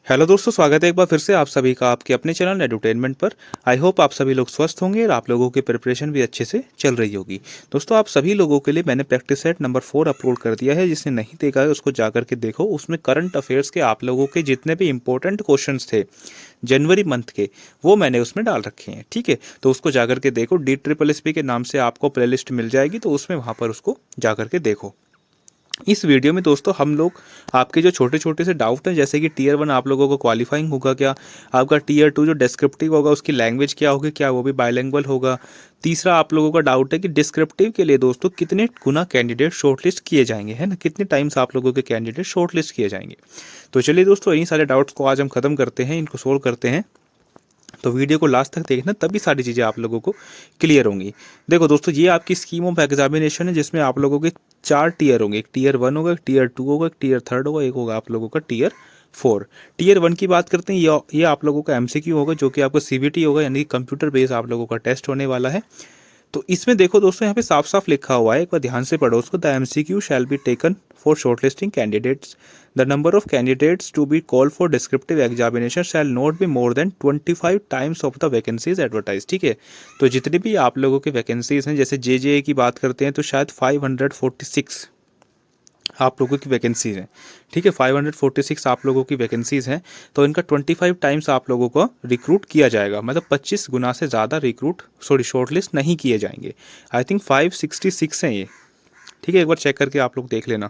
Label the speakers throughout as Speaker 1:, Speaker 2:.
Speaker 1: Hello दोस्तों, स्वागत है एक बार फिर से आप सभी का आपके अपने चैनल एडुटेनमेंट पर। आई होप आप सभी लोग स्वस्थ होंगे और आप लोगों की प्रिपरेशन भी अच्छे से चल रही होगी। दोस्तों, आप सभी लोगों के लिए मैंने प्रैक्टिस सेट नंबर 4 अपलोड कर दिया है। जिसने नहीं देखा है उसको जाकर के देखो। उसमें करंट अफेयर्स के आप लोगों के जितने भी इंपॉर्टेंट क्वेश्चंस थे जनवरी मंथ के, वो मैंने उसमें डाल रखे हैं। ठीक है, तो उसको जाकर के देखो। DSSP के नाम से आपको प्लेलिस्ट मिल जाएगी, तो उसमें वहाँ पर उसको जाकर के देखो। इस वीडियो में दोस्तों हम लोग आपके जो छोटे छोटे से डाउट हैं, जैसे कि टीयर 1 आप लोगों को क्वालिफाइंग होगा क्या, आपका टीयर 2 जो डिस्क्रिप्टिव होगा उसकी लैंग्वेज क्या होगी, क्या वो भी बाइलिंगुअल होगा। तीसरा आप लोगों का डाउट है कि डिस्क्रिप्टिव के लिए दोस्तों कितने गुना कैंडिडेट शॉर्टलिस्ट किए जाएंगे, है ना, कितने टाइम्स आप लोगों के कैंडिडेट शॉर्टलिस्ट किए जाएंगे। तो चलिए दोस्तों, इन्हीं सारे डाउट्स को आज हम खत्म करते हैं, इनको सोल्व करते हैं। तो वीडियो को लास्ट तक देखना, तभी सारी चीज़ें आप लोगों को क्लियर होंगी। देखो दोस्तों, ये आपकी स्कीम ऑफ एग्जामिनेशन है जिसमें आप लोगों के 4 टीयर होंगे। एक टीयर 1 होगा, एक टीयर 2 होगा, एक टीयर 3 होगा, एक होगा आप लोगों का टीयर 4। टीयर 1 की बात करते हैं, ये आप लोगों का MCQ होगा, जो कि आपका CBT होगा, यानी कि कंप्यूटर बेस्ड आप लोगों का टेस्ट होने वाला है। तो इसमें देखो दोस्तों, यहाँ पे साफ साफ लिखा हुआ है, एक बार ध्यान से पढ़ो उसको। The MCQ shall be taken for shortlisting candidates. The number of candidates to be call for descriptive examination shall not be more than 25 times of the vacancies advertise. ठीक है, तो जितनी भी आप लोगों की वैकेंसीज हैं, जैसे JJA की बात करते हैं तो शायद 546 आप लोगों की वैकेंसीज हैं। ठीक है, 546 आप लोगों की वैकेंसीज हैं, तो इनका 25 टाइम्स आप लोगों को रिक्रूट किया जाएगा। मतलब 25 गुना से ज़्यादा शॉर्टलिस्ट नहीं किए जाएंगे। आई थिंक 566 हैं ये। ठीक है, एक बार चेक करके आप लोग देख लेना।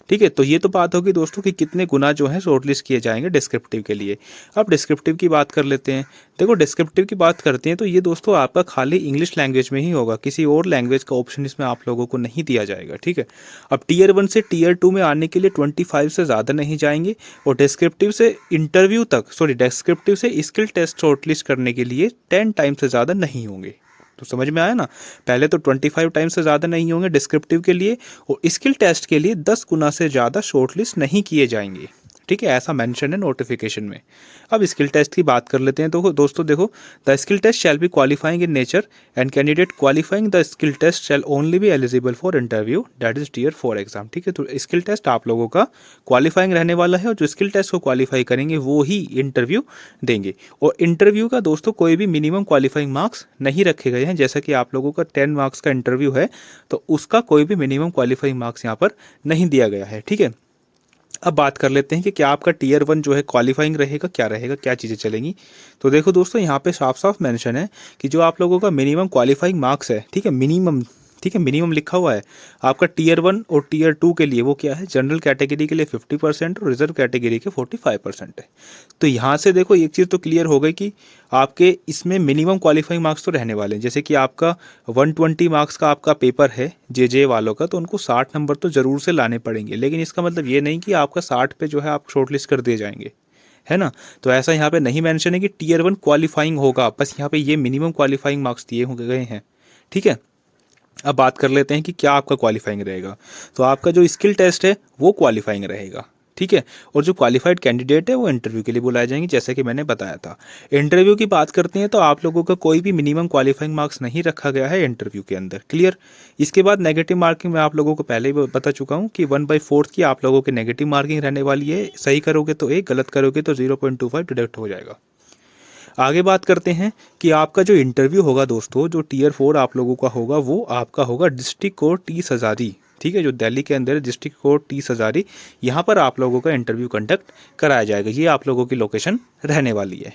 Speaker 1: ठीक है, तो ये तो बात होगी दोस्तों कि कितने गुना जो है शॉर्टलिस्ट किए जाएंगे डिस्क्रिप्टिव के लिए। अब डिस्क्रिप्टिव की बात कर लेते हैं। देखो, डिस्क्रिप्टिव की बात करते हैं तो ये दोस्तों आपका खाली इंग्लिश लैंग्वेज में ही होगा, किसी और लैंग्वेज का ऑप्शन इसमें आप लोगों को नहीं दिया जाएगा। ठीक है, अब टीयर 1 से टीयर 2 में आने के लिए 25 से ज़्यादा नहीं जाएंगे, और डिस्क्रिप्टिव से डिस्क्रिप्टिव से स्किल टेस्ट शॉर्टलिस्ट करने के लिए 10 टाइम से ज़्यादा नहीं होंगे। तो समझ में आया ना। पहले तो 25 टाइम्स से ज़्यादा नहीं होंगे डिस्क्रिप्टिव के लिए, और स्किल टेस्ट के लिए 10 गुना से ज़्यादा शॉर्टलिस्ट नहीं किए जाएंगे। ठीक है, ऐसा मेंशन है नोटिफिकेशन में। अब स्किल टेस्ट की बात कर लेते हैं। तो दोस्तों देखो, the skill test shall be qualifying in nature and candidate qualifying the skill test shall only be eligible for interview, that is tier 4 exam. ठीक है, तो स्किल टेस्ट आप लोगों का क्वालिफाइंग रहने वाला है, और जो स्किल टेस्ट को क्वालिफाई करेंगे वो ही इंटरव्यू देंगे। और इंटरव्यू का दोस्तों कोई भी मिनिमम क्वालिफाइंग मार्क्स नहीं रखे गए हैं। जैसा कि आप लोगों का 10 मार्क्स का इंटरव्यू है, तो उसका कोई भी मिनिमम क्वालिफाइंग मार्क्स यहाँ पर नहीं दिया गया है। ठीक है, अब बात कर लेते हैं कि क्या आपका टीयर 1 जो है क्वालिफाइंग रहेगा, क्या रहेगा, क्या चीज़ें चलेंगी। तो देखो दोस्तों, यहाँ पे साफ साफ मेंशन है कि जो आप लोगों का मिनिमम क्वालिफाइंग मार्क्स है, ठीक है, मिनिमम, ठीक है, मिनिमम लिखा हुआ है आपका टीयर 1 और टीयर 2 के लिए। वो क्या है, जनरल कैटेगरी के लिए 50% और रिजर्व कैटेगरी के 45% है। तो यहाँ से देखो एक चीज़ तो क्लियर हो गई कि आपके इसमें मिनिमम क्वालिफाइंग मार्क्स तो रहने वाले हैं। जैसे कि आपका 120 मार्क्स का आपका पेपर है JJ वालों का, तो उनको 60 नंबर तो ज़रूर से लाने पड़ेंगे। लेकिन इसका मतलब ये नहीं कि आपका 60 पे जो है आप शॉर्टलिस्ट कर दिए जाएंगे, है ना। तो ऐसा यहाँ पे नहीं मेंशन है कि टीयर 1 क्वालिफाइंग होगा, बस यहाँ पे ये मिनिमम क्वालिफाइंग मार्क्स दिए हो गए हैं। ठीक है, अब बात कर लेते हैं कि क्या आपका क्वालिफाइंग रहेगा। तो आपका जो स्किल टेस्ट है वो क्वालिफाइंग रहेगा। ठीक है, और जो क्वालिफाइड कैंडिडेट है वो इंटरव्यू के लिए बुलाए जाएंगे, जैसे कि मैंने बताया था। इंटरव्यू की बात करते हैं तो आप लोगों का कोई भी मिनिमम क्वालिफाइंग मार्क्स नहीं रखा गया है इंटरव्यू के अंदर। क्लियर। इसके बाद नेगेटिव मार्किंग मैं आप लोगों को पहले ही बता चुका हूँ कि 1/4 की आप लोगों की नेगेटिव मार्किंग रहने वाली है। सही करोगे तो 1, गलत करोगे तो 0.25 डिडक्ट हो जाएगा। आगे बात करते हैं कि आपका जो इंटरव्यू होगा दोस्तों, जो टीयर 4 आप लोगों का होगा, वो आपका होगा डिस्ट्रिक्ट कोर्ट 30 हज़ारी। ठीक है, जो दिल्ली के अंदर डिस्ट्रिक्ट कोर्ट 30 हज़ारी, यहाँ पर आप लोगों का इंटरव्यू कंडक्ट कराया जाएगा। ये आप लोगों की लोकेशन रहने वाली है।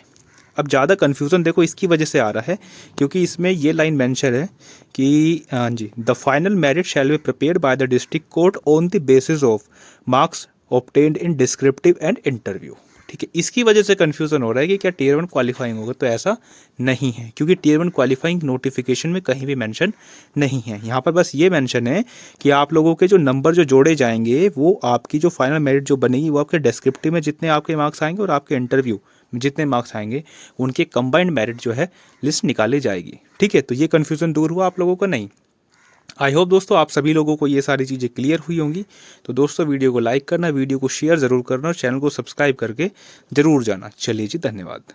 Speaker 1: अब ज़्यादा कन्फ्यूज़न देखो इसकी वजह से आ रहा है क्योंकि इसमें ये लाइन मेंशन है कि हाँ जी, the final merit shall be prepared by the district court on the basis of marks obtained in descriptive and interview. ठीक है, इसकी वजह से कन्फ्यूज़न हो रहा है कि क्या टीयर 1 क्वालिफाइंग होगा। तो ऐसा नहीं है, क्योंकि टीयर 1 क्वालिफाइंग नोटिफिकेशन में कहीं भी मेंशन नहीं है। यहाँ पर बस ये मेंशन है कि आप लोगों के जो नंबर जो जोड़े जाएंगे, वो आपकी जो फाइनल मेरिट जो बनेगी, वो आपके डिस्क्रिप्टिव में जितने आपके मार्क्स आएंगे और आपके इंटरव्यू में जितने मार्क्स आएंगे, उनके कंबाइंड मेरिट जो है लिस्ट निकाली जाएगी। ठीक है, तो ये कन्फ्यूज़न दूर हुआ आप लोगों का। नहीं, आई होप दोस्तों आप सभी लोगों को ये सारी चीज़ें क्लियर हुई होंगी। तो दोस्तों वीडियो को लाइक करना, वीडियो को शेयर ज़रूर करना और चैनल को सब्सक्राइब करके ज़रूर जाना। चलिए जी, धन्यवाद।